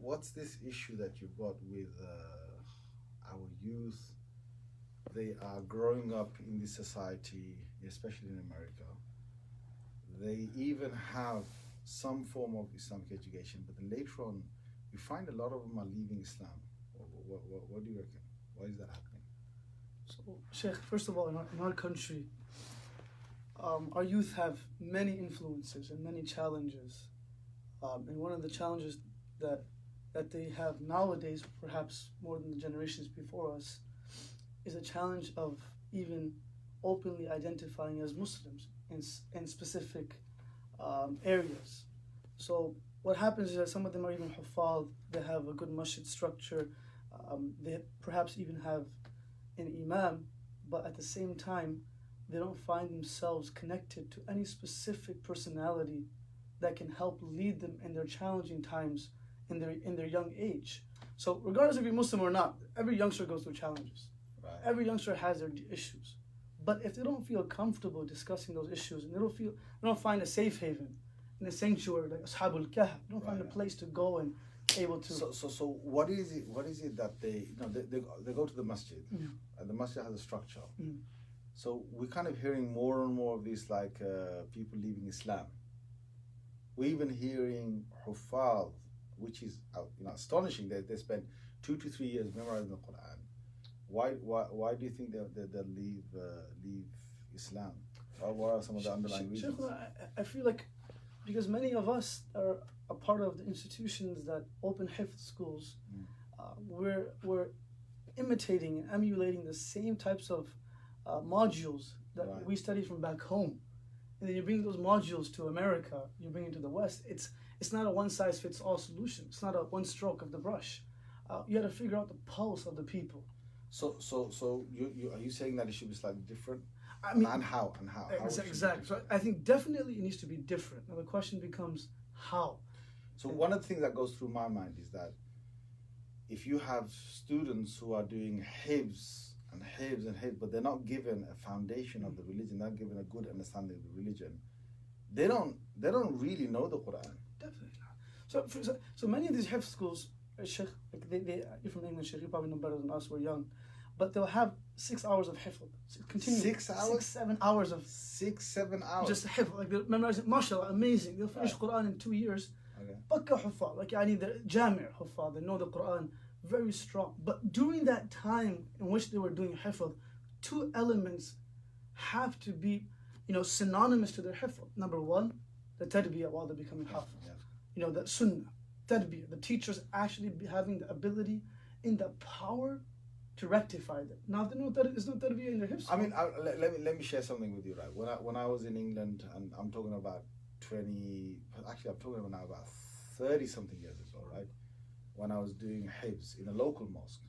what's this issue that you've got with our youth? They are growing up in this society, especially in America. They even have some form of Islamic education, but then later on, we find a lot of them are leaving Islam. What do you reckon? Why is that happening? So, Sheikh, first of all, in our country, our youth have many influences and many challenges. And one of the challenges that they have nowadays, perhaps more than the generations before us, is a challenge of even openly identifying as Muslims in specific areas. So what happens is that some of them are even huffaz, they have a good masjid structure, they perhaps even have an imam, but at the same time, they don't find themselves connected to any specific personality that can help lead them in their challenging times in their young age. So regardless if you're Muslim or not, every youngster goes through challenges. Right. Every youngster has their issues. But if they don't feel comfortable discussing those issues, and they don't find a safe haven in a sanctuary like Ashabul Kahf, they don't find a place to go and able to. So what is it that they go to the masjid, and the masjid has a structure. So we're kind of hearing more and more of these like people leaving Islam. We're even hearing huffaz, which is astonishing. They spend 2 to 3 years memorizing the Quran. Why do you think they'll leave Islam? What are some of the underlying reasons? I feel like because many of us are a part of the institutions that open hifz schools, we're imitating and emulating the same types of modules that we study from back home. And then you bring those modules to America, you bring it to the West. It's not a one-size-fits-all solution. It's not a one stroke of the brush. You got to figure out the pulse of the people. So are you saying that it should be slightly different? I mean, and how? Exactly. So I think definitely it needs to be different. Now the question becomes how. So one of the things that goes through my mind is that if you have students who are doing hifz, but they're not given a foundation of the religion, not given a good understanding of the religion, they don't really know the Quran. Definitely not. So many of these hifz schools, Sheikh, you're from England, Sheikh, you probably know better than us, we're young, but they'll have 6 hours of hifz. 6 hours? 7 hours of 7 hours. Just hifz, like they're memorizing, mashallah, amazing. They'll finish Quran in 2 years. Bakka huffaz, like the jami' huffaz, they know the Quran very strong. But during that time in which they were doing hifz, 2 elements have to be, synonymous to their hifz. Number one, the tarbiyah while they're becoming hafiz. The sunnah, tarbiyah, the teachers actually having the ability and the power to rectify that. Now, there's no tarbiyah in their hifz. I mean, let me share something with you, right? When I was in England, and I'm talking about 20, actually I'm talking about 30 something years ago, right? When I was doing hifz in a local mosque,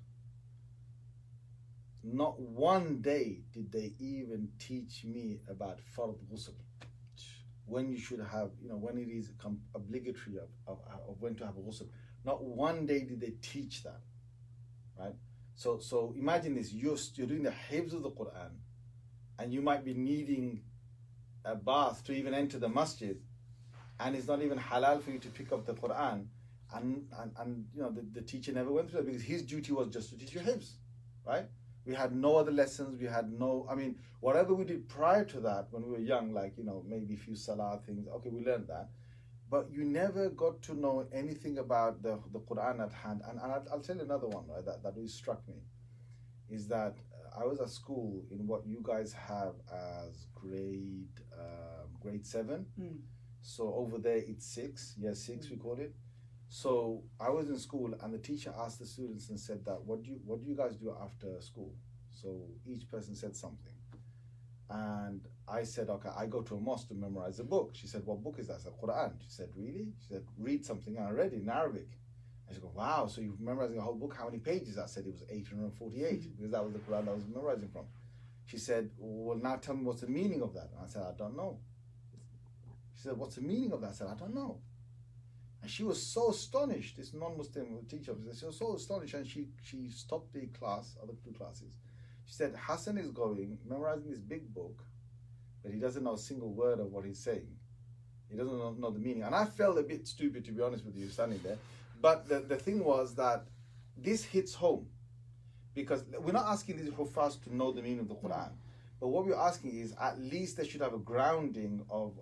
not one day did they even teach me about fard ghusl, when you should have, when it is obligatory of when to have a ghusl. Not one day did they teach that, right? So imagine this: you're doing the hifz of the Quran, and you might be needing a bath to even enter the masjid, and it's not even halal for you to pick up the Quran, and the teacher never went through that because his duty was just to teach you hifz, right? We had no other lessons. We had whatever we did prior to that when we were young, like maybe a few salah things. Okay, we learned that, but you never got to know anything about the Quran at hand. And I'll tell you another one, right? That really struck me, is that I was at school in what you guys have as grade 7. So over there it's 6, year 6 we call it. So I was in school and the teacher asked the students and said that what do you guys do after school? So each person said something. And I said, okay, I go to a mosque to memorize a book. She said, what book is that? I said, Quran. She said, really? She said, read something. And I read it in Arabic. I said, wow, so you've memorized the whole book. How many pages? I said it was 848 because that was the Quran I was memorizing from. She said, well, now tell me what's the meaning of that. And I said, I don't know. She said, what's the meaning of that? I said, I don't know. And she was so astonished, this non-Muslim teacher, she was so astonished, and she stopped the class, other 2 classes. She said, Hassan is memorizing this big book, but he doesn't know a single word of what he's saying. He doesn't know the meaning. And I felt a bit stupid, to be honest with you, standing there. But the thing was that this hits home, because we're not asking these Huffaz to know the meaning of the Quran. But what we're asking is, at least they should have a grounding of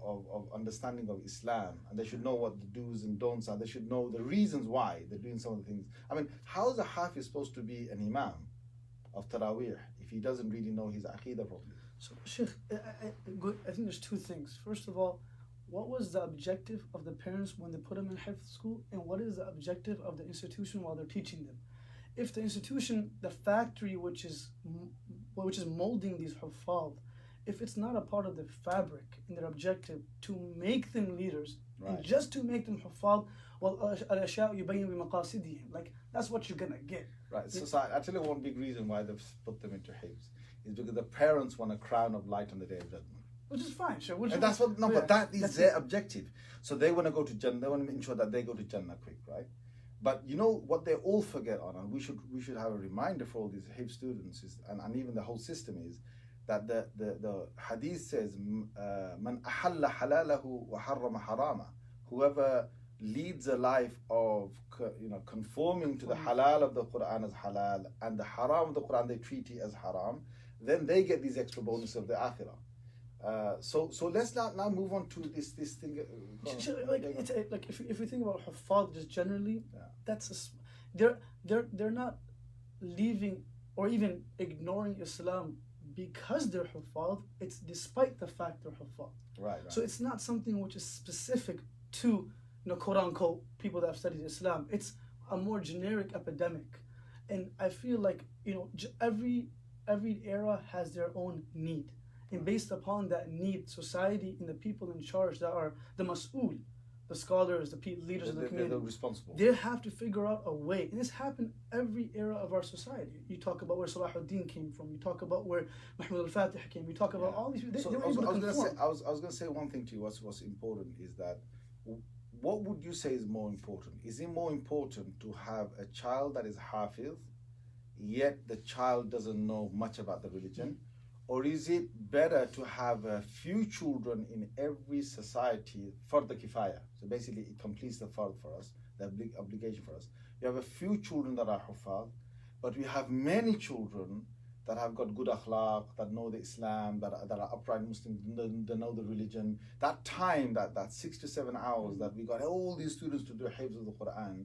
understanding of Islam, and they should know what the do's and don'ts are. They should know the reasons why they're doing some of the things. I mean, how is a Hafiz supposed to be an Imam of Taraweeh if he doesn't really know his Aqidah properly? So, Sheikh, I think there's two things. First of all, what was the objective of the parents when they put them in Hifz school, and what is the objective of the institution while they're teaching them? If the institution, the factory which is molding these Huffaz, if it's not a part of the fabric and their objective to make them leaders, and just to make them Huffaz, well, like, that's what you're gonna get. Right. So I tell you one big reason why they've put them into Hifz is because the parents want a crown of light on the Day of Judgment. Which is fine, sure. And that's what. No, but that is their objective. So they want to go to Jannah. They want to ensure that they go to Jannah quick, right? But you know what they all forget on, and we should have a reminder for all these Hifz students, and even the whole system is that the hadith says, "Man ahalla halalahu wa harrama harama." Whoever leads a life of conforming to the halal of the Quran as halal, and the haram of the Quran they treat it as haram, then they get these extra bonuses of the akhirah. So let's now move on to this thing. If we think about Huffaz just generally, they're not leaving or even ignoring Islam because they're Huffaz. It's despite the fact they're Huffaz. Right. So it's not something which is specific to quote unquote people that have studied Islam. It's a more generic epidemic, and I feel like every era has their own need. And based upon that need, society and the people in charge that are the mas'ul, the scholars, the leaders of the community, they're responsible. They have to figure out a way. And this happened every era of our society. You talk about where Salahuddin came from. You talk about where Mahmud al-Fatih came. You talk about all these people. They were able to conform. I was going to say one thing to you. What's important is that, what would you say is more important? Is it more important to have a child that is Hafiz, yet the child doesn't know much about the religion? Or is it better to have a few children in every society for the kifaya? So basically it completes the fard for us, the obligation for us. You have a few children that are Huffaz, but we have many children that have got good akhlaq, that know the Islam, that are upright Muslims, that know the religion. That time, that 6 to 7 hours that we got all these students to do Hifz of the Quran,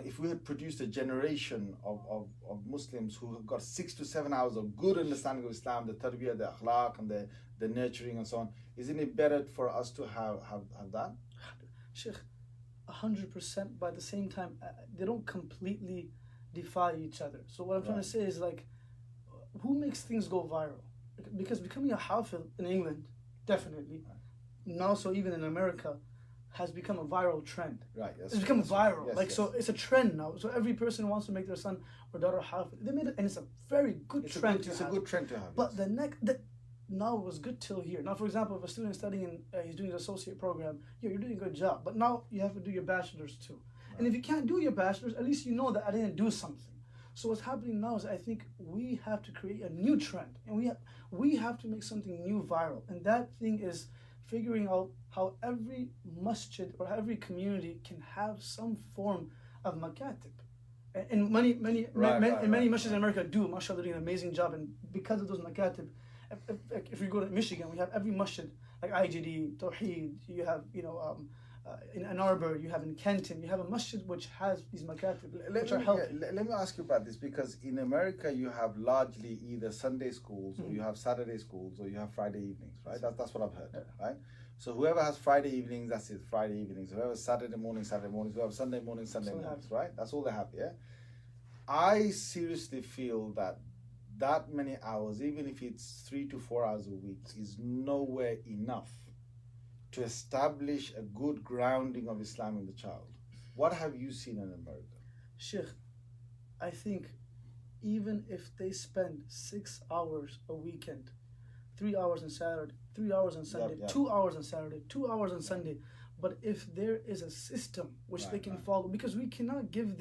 if we had produced a generation of Muslims who have got 6 to 7 hours of good understanding of Islam, the tarbiyah, the akhlaq, and the nurturing and so on, isn't it better for us to have that? Sheikh, 100%, but at the same time, they don't completely defy each other. So what I'm trying to say is, who makes things go viral? Because becoming a Hafiz in England, definitely, and also even in America, has become a viral trend. Right. Yes. It's become viral. Yes. So it's a trend now. So every person wants to make their son or daughter Hafiz. They made it, and it's a very good trend. It's a good trend to have. But now it was good till here. Now, for example, if a student is studying, he's doing an associate program, you're doing a good job. But now you have to do your bachelor's too. Right. And if you can't do your bachelor's, at least you know that I didn't do something. So what's happening now is, I think we have to create a new trend, and we have to make something new viral. And that thing is figuring out how every masjid or every community can have some form of makatib. And many masjids in America do, mashallah, doing an amazing job. And because of those makatib, if you go to Michigan, we have every masjid, like IGD, Tawheed, you have, in Ann Arbor, you have in Kenton, you have a masjid which has these makatib, which are helping. Let me ask you about this, because in America you have largely either Sunday schools, or you have Saturday schools, or you have Friday evenings, right? That's what I've heard, right? So whoever has Friday evenings, that's it, Friday evenings. Whoever has Saturday mornings, whoever Sunday mornings, Sunday mornings, right? That's all they have, yeah? I seriously feel that many hours, even if it's 3 to 4 hours a week, is nowhere enough to establish a good grounding of Islam in the child. What have you seen in America? Sheikh, I think even if they spend 6 hours a weekend, 3 hours on Saturday, 3 hours on Sunday, 2 hours on Saturday, 2 hours on Sunday, but if there is a system which they can follow, because we cannot give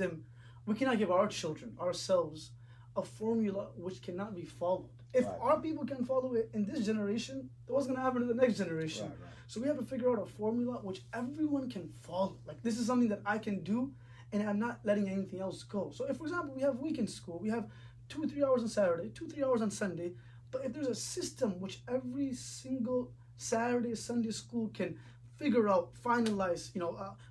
our children, ourselves, a formula which cannot be followed. If our people can follow it in this generation, then what's going to happen to the next generation? Right. So we have to figure out a formula which everyone can follow. Like, this is something that I can do, and I'm not letting anything else go. So if, for example, we have weekend school, we have 2-3 hours on Saturday, 2-3 hours on Sunday, but if there's a system which every single Saturday, Sunday school can figure out, finalize,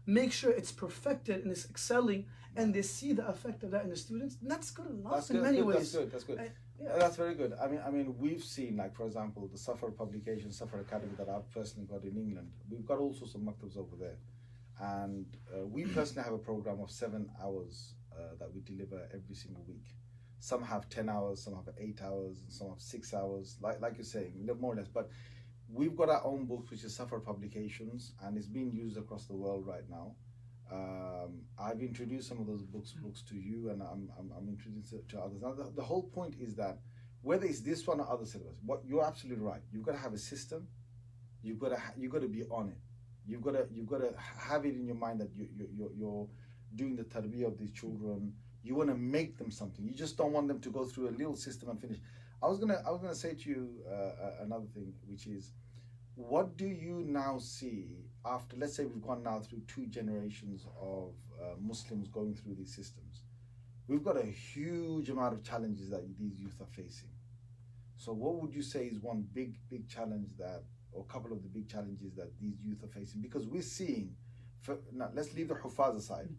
make sure it's perfected and it's excelling, and they see the effect of that in the students, that's good enough in many ways. That's good. That's very good. I mean, we've seen, like, for example, the Safar publication, Safar Academy that I've personally got in England. We've got also some maktabs over there. And we personally have a program of 7 hours that we deliver every single week. Some have 10 hours, some have 8 hours, and some have 6 hours, like you're saying, more or less. But we've got our own books, which is Safar Publications, and it's being used across the world right now. I've introduced some of those books to you, and I'm introducing it to others. Now, the whole point is that whether it's this one or other syllabus, you're absolutely right. You've got to have a system. You've got to be on it. You've got to have it in your mind that you're doing the tarbiyah of these children. You want to make them something. You just don't want them to go through a little system and finish. I was gonna say to you another thing, which is, what do you now see after, let's say we've gone now through 2 generations of Muslims going through these systems? We've got a huge amount of challenges that these youth are facing. So what would you say is one big challenge that, or a couple of the big challenges that these youth are facing? Because we're seeing, now let's leave the Hufaz aside,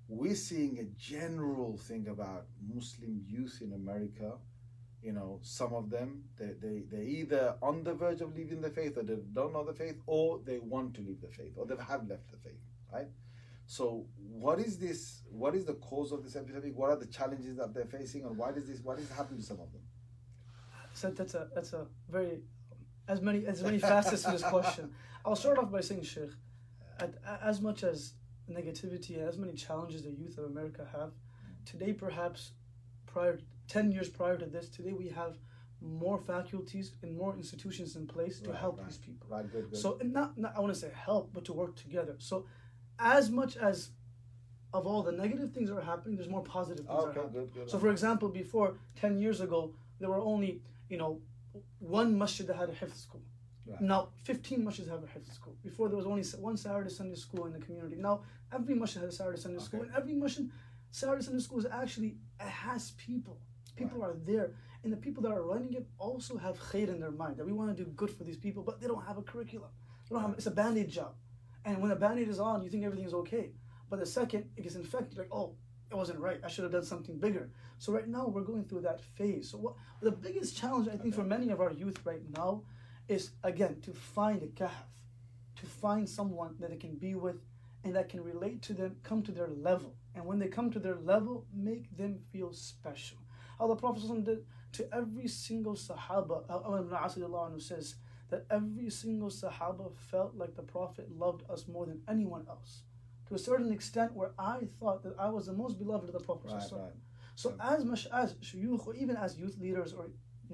we're seeing a general thing about Muslim youth in America. Some of them, they're either on the verge of leaving the faith, or they don't know the faith, or they want to leave the faith, or they have left the faith, right? So what is this? What is the cause of this epidemic? What are the challenges that they're facing, and what is happening to some of them? So that's a very, as many facets to this question. I'll start off by saying, Sheikh, as much as negativity and as many challenges the youth of America have, today perhaps 10 years prior to this, today we have more faculties and more institutions in place to help these people. Right, good. So, and not I want to say help, but to work together. So, as much as of all the negative things that are happening, there's more positive things that are happening. Good. So, for example, before 10 years ago, there were only, one masjid that had a hifz school. Right. Now, 15 masjids have a hifz school. Before, there was only one Saturday Sunday school in the community. Now, every masjid has a Saturday Sunday school, and every masjid, Saturday Sunday school has people. People are there, and the people that are running it also have khair in their mind, that we want to do good for these people, but they don't have a curriculum. It's a band-aid job. And when the band-aid is on, you think everything's okay. But the second it gets infected, like, oh, it wasn't right. I should have done something bigger. So right now, we're going through that phase. So the biggest challenge, I think, for many of our youth right now is, again, to find a kahf, to find someone that they can be with and that can relate to them, come to their level. And when they come to their level, make them feel special. How the Prophet did to every single Sahaba. Ibn Asir says that every single Sahaba felt like the Prophet loved us more than anyone else, to a certain extent where I thought that I was the most beloved of the Prophet. Right. So as much as shuyukh, or even as youth leaders or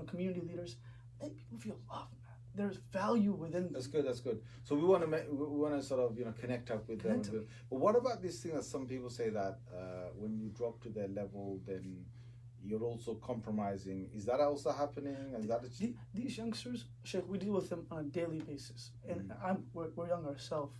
community leaders, make people feel loved. There's value within them. That's good. So we want to sort of connect up with them. But what about this thing that some people say that when you drop to their level, then you're also compromising? Is that also happening? Is that these youngsters, Sheikh, we deal with them on a daily basis, and we're young ourselves.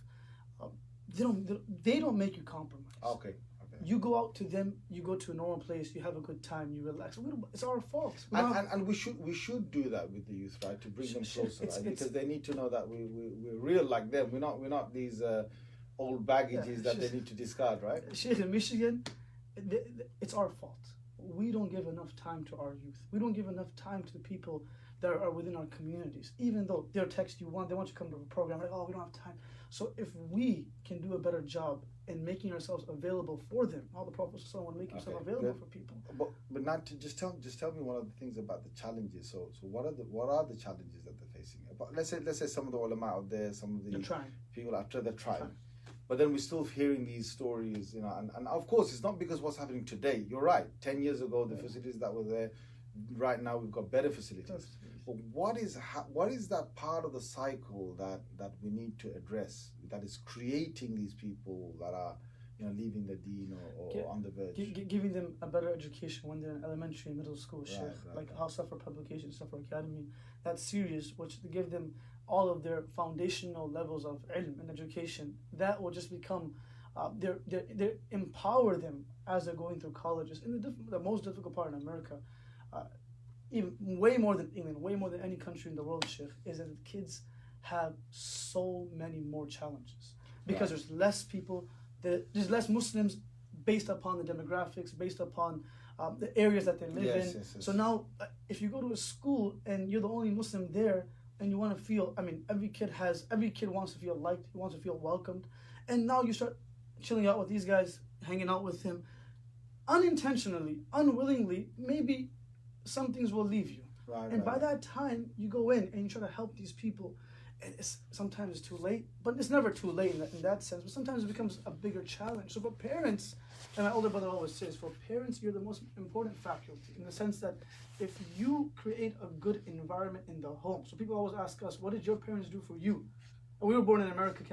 They don't make you compromise. Okay. You go out to them, you go to a normal place, you have a good time, you relax. It's our fault. And we should do that with the youth, right? To bring them closer, right? Because they need to know that we're real like them. We're not these old baggages that they need to discard, right? Sheikh, in Michigan, it's our fault. We don't give enough time to our youth. We don't give enough time to the people that are within our communities. Even though they'll text you they want you to come to a program, like, oh, we don't have time. So if we can do a better job in making ourselves available for them, all the Prophet want to make himself available for people. But not to just tell me one of the things about the challenges. So what are the challenges that they're facing? But let's say some of the ulama out there, some of the people after they're trying. But then we're still hearing these stories, and of course it's not because what's happening today. You're right. 10 years ago, the facilities that were there, right now we've got better facilities. But what is that part of the cycle that we need to address, that is creating these people that are leaving the deen or on the verge? Giving them a better education when they're in elementary and middle school, like how Safar Publication, Safar Academy, that series, which to give them all of their foundational levels of ilm and education, that will just become They empower them as they're going through colleges. In the most difficult part in America, even way more than England, way more than any country in the world, Sheikh, is that kids have so many more challenges because there's less people, there's less Muslims based upon the demographics, based upon the areas that they live in. Yes. So now, if you go to a school and you're the only Muslim there, and you want to feel, every kid wants to feel liked, he wants to feel welcomed, and now you start chilling out with these guys, hanging out with him, unintentionally, unwillingly, maybe some things will leave you. And by that time, you go in and you try to help these people, and sometimes it's too late, but it's never too late in that sense, but sometimes it becomes a bigger challenge. So for parents, and my older brother always says, for parents, you're the most important faculty, in the sense that if you create a good environment in the home, so people always ask us, what did your parents do for you? And we were born in America,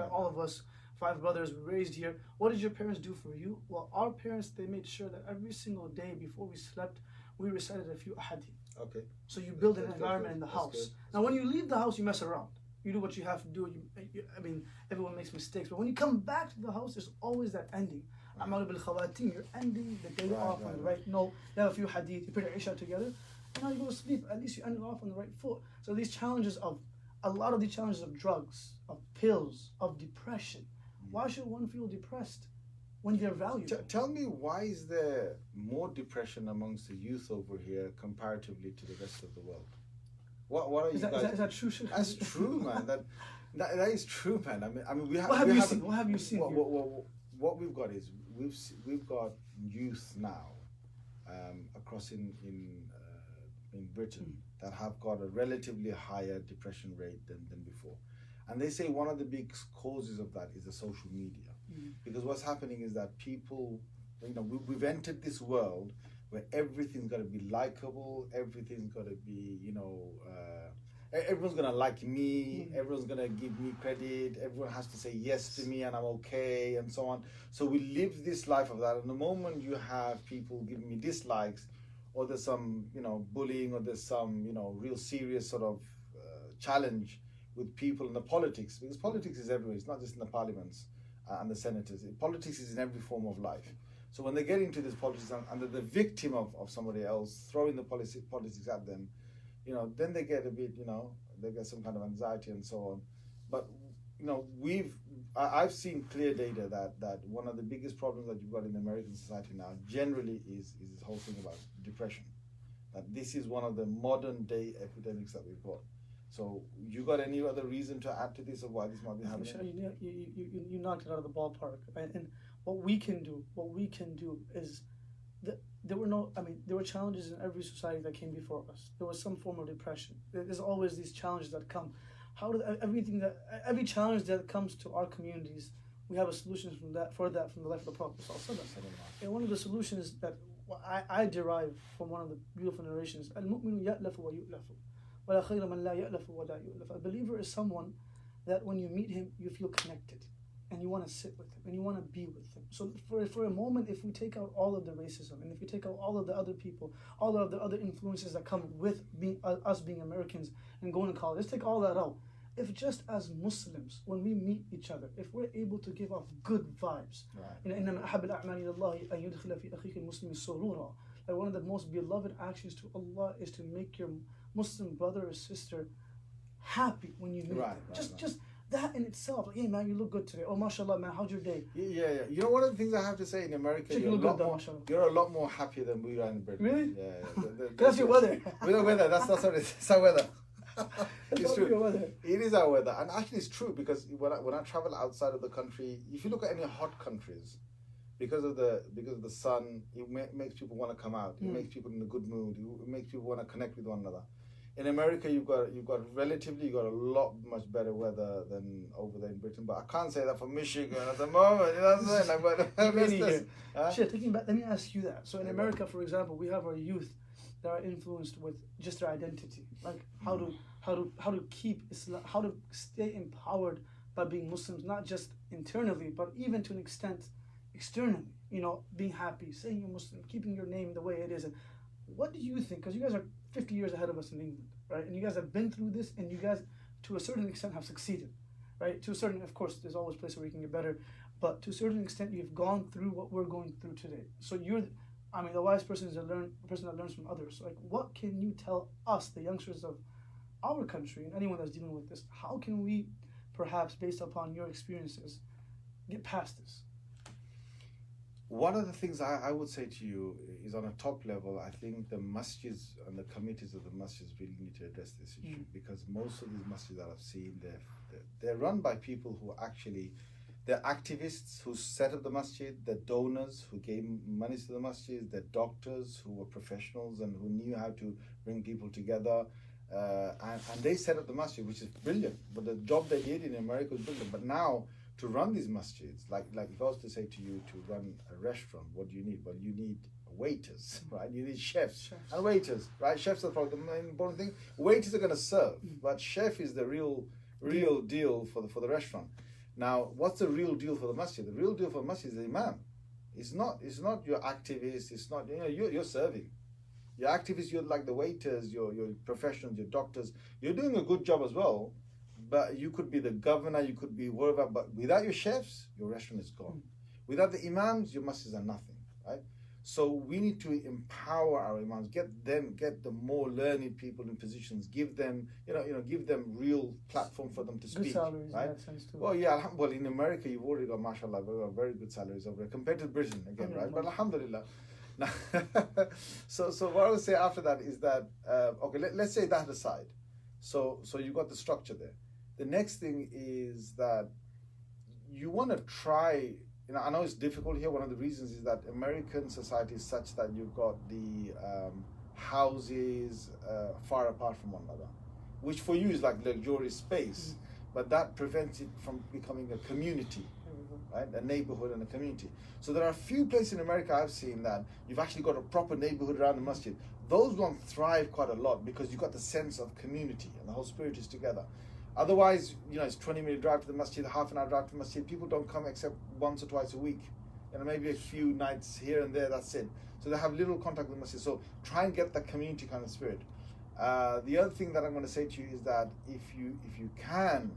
all of us, 5 brothers, raised here. What did your parents do for you? Well, our parents, they made sure that every single day before we slept, we recited a few ahadith. Okay. So you build an environment in the house. Now, when you leave the house, you mess around. You do what you have to do. Everyone makes mistakes. But when you come back to the house, there's always that ending. You're ending the day off on the right note. You have a few hadith, you put your Isha together, and now you go to sleep. At least you end it off on the right foot. So a lot of these challenges of drugs, of pills, of depression. Why should one feel depressed when they're valuable? Tell me, why is there more depression amongst the youth over here comparatively to the rest of the world? What are you guys? Is that true? That's true, man. That is true, man. We have. What have you seen? What we've got is we've got youth now across in Britain that have got a relatively higher depression rate than before. And they say one of the big causes of that is the social media. Because what's happening is that people, we've entered this world where everything's got to be likable, everything's got to be, everyone's going to like me, everyone's going to give me credit, everyone has to say yes to me and I'm okay, and so on. So we live this life of that. And the moment you have people giving me dislikes, or there's some, bullying, or there's some, real serious sort of challenge with people in the politics, because politics is everywhere. It's not just in the parliaments and the senators. Politics is in every form of life. So when they get into this politics and they're the victim of somebody else throwing the politics at them, then they get a bit, they get some kind of anxiety and so on. But, I've seen clear data that one of the biggest problems that you've got in American society now generally is this whole thing about depression. That this is one of the modern day epidemics that we've got. So you got any other reason to add to this, of why this might be happening? Sure, you knocked it out of the ballpark. And what we can do is there were challenges in every society that came before us. There was some form of depression. There's always these challenges that come. Every challenge that comes to our communities, we have a solution from the life of the Prophet. And one of the solutions that I derive from one of the beautiful narrations, al-mu'minu ya'lafu wa yu'lafu. A believer is someone that when you meet him, you feel connected, and you want to sit with him, and you want to be with him. So for a moment, if we take out all of the racism, and if we take out all of the other people, all of the other influences that come with us being Americans and going to college, let's take all that out. If just as Muslims, when we meet each other, if we're able to give off good vibes, like one of the most beloved actions to Allah is to make your Muslim brother or sister happy when you meet them. Just that in itself, like, hey man, you look good today. Oh, mashallah, man, how's your day? Yeah. One of the things I have to say in America, you're a lot more happier than we are in Britain. Really? Yeah. That's your weather. With the weather, that's what it is. It's our weather. It's true. Weather. It is our weather, and actually it's true, because when I travel outside of the country, if you look at any hot countries, because of the sun, it makes people want to come out. It makes people in a good mood. It makes people want to connect with one another. In America, you've got a lot much better weather than over there in Britain. But I can't say that for Michigan at the moment. You know what I'm saying? Taking back, let me ask you that. So in America, for example, we have our youth that are influenced with just their identity, like how to keep Islam, how to stay empowered by being Muslims, not just internally, but even to an extent externally. Being happy, saying you're Muslim, keeping your name the way it is. And what do you think? Because you guys are 50 years ahead of us in England, right? And you guys have been through this, and you guys, to a certain extent, have succeeded, right? To a certain, of course, there's always places where you can get better. but to a certain extent, you've gone through what we're going through today. So the wise person is a person that learns from others. So like, what can you tell us, the youngsters of our country, and anyone that's dealing with this? How can we, perhaps based upon your experiences, get past this? One of the things I would say to you is, on a top level, I think the masjids and the committees of the masjids really need to address this issue, because most of these masjids that I've seen, they're run by people who actually, they're activists who set up the masjid, they're donors who gave money to the masjid, they're doctors who were professionals and who knew how to bring people together, and they set up the masjid, which is brilliant. But the job they did in America was brilliant. But now, to run these masjids, like if I was to say to you, to run a restaurant, what do you need? Well, you need waiters, right? You need chefs and waiters, right? Chefs are probably the main important thing. Waiters are going to serve, but chef is the real deal for the restaurant. Now, what's the real deal for the masjid? The real deal for the masjid is the imam. It's not your activists. It's not, you're serving. Your activists, you're like the waiters, your professionals, your doctors. You're doing a good job as well. But you could be the governor, you could be wherever, but without your chefs, your restaurant is gone. Without the imams, your masjids are nothing, right? So we need to empower our imams, get the more learned people in positions, give them, give them real platform for them to speak. Good salaries, right? in that sense too. Well, yeah, well, in America, you've already got, mashallah, very good salaries over there, compared to Britain again, right? But alhamdulillah. Now, so what I would say after that is that, okay, let's say that aside. So you've got the structure there. The next thing is that you want to try, I know it's difficult here. One of the reasons is that American society is such that you've got the houses far apart from one another, which for you is like luxurious space, but that prevents it from becoming a community, right? A neighborhood and a community. So there are a few places in America I've seen that you've actually got a proper neighborhood around the masjid. Those ones thrive quite a lot because you've got the sense of community and the whole spirit is together. Otherwise, it's 20-minute drive to the masjid, half an hour drive to the masjid. People don't come except once or twice a week. Maybe a few nights here and there, that's it. So they have little contact with the masjid. So try and get that community kind of spirit. The other thing that I'm going to say to you is that if you can,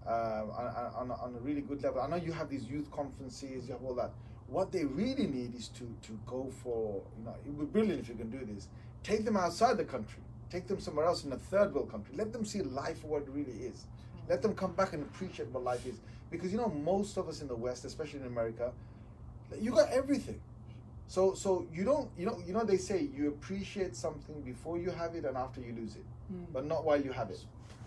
on a really good level, I know you have these youth conferences, you have all that. What they really need is to go for, it would be brilliant if you can do this. Take them outside the country. Take them somewhere else in a third world country. Let them see life for what it really is. Let them come back and appreciate what life is. Because most of us in the West, especially in America, you got everything. So you don't, they say you appreciate something before you have it and after you lose it, but not while you have it,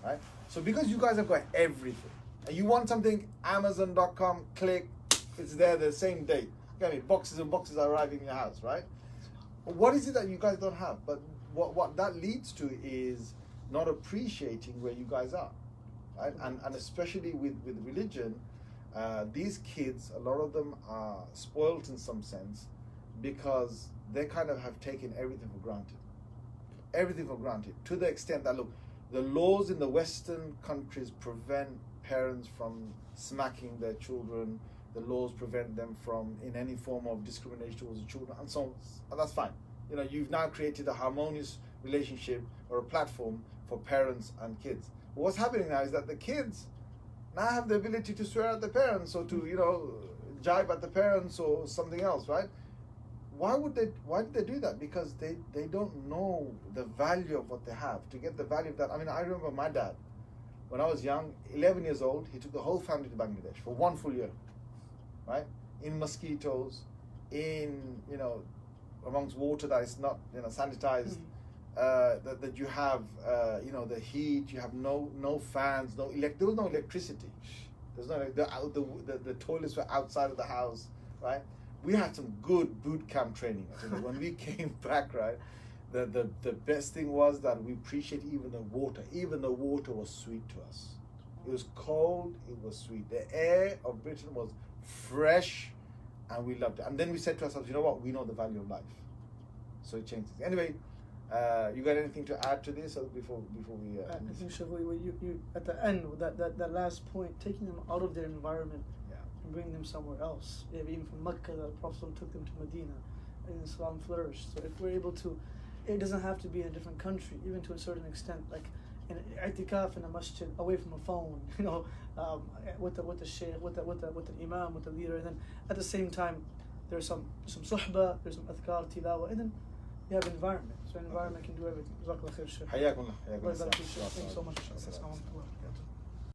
right? So because you guys have got everything, and you want something, Amazon.com, click, it's there the same day. Boxes and boxes are arriving in your house, right? What is it that you guys don't have? But what that leads to is not appreciating where you guys are, right? And especially with religion, these kids, a lot of them are spoiled in some sense because they kind of have taken everything for granted. Everything for granted, to the extent that, look, the laws in the Western countries prevent parents from smacking their children. The laws prevent them from in any form of discrimination towards the children, and so on. And that's fine. You've now created a harmonious relationship or a platform for parents and kids. But what's happening now is that the kids now have the ability to swear at the parents or to, jibe at the parents or something else, right? Why did they do that? Because they don't know the value of what they have. To get the value of that, I remember my dad, when I was young, 11 years old, he took the whole family to Bangladesh for 1 full year, right? In mosquitoes, in, amongst water that is not, sanitized, that you have, the heat, you have no fans, there was no electricity. There's no, the toilets were outside of the house, right? We had some good boot camp training. When we came back, right, the best thing was that we appreciate even the water. Even the water was sweet to us. It was cold, it was sweet. The air of Britain was fresh, and we loved it. And then we said to ourselves, you know what? We know the value of life. So it changed things. Anyway, you got anything to add to this, or before we? I think you at the end, that last point, taking them out of their environment, and bringing them somewhere else. Even from Mecca, the Prophet took them to Medina, and Islam flourished. So if we're able to, it doesn't have to be in a different country, even to a certain extent, like in i'tikaf in a masjid, away from a phone, with the shaykh, with the imam, with the leader, and then at the same time there's some suhbah, there's some adhkar, tilawa, and then you have environment. So environment can do everything. Jazakallah khair, Shaykh. حياكم الله. Thanks so much. Assalamu alaikum.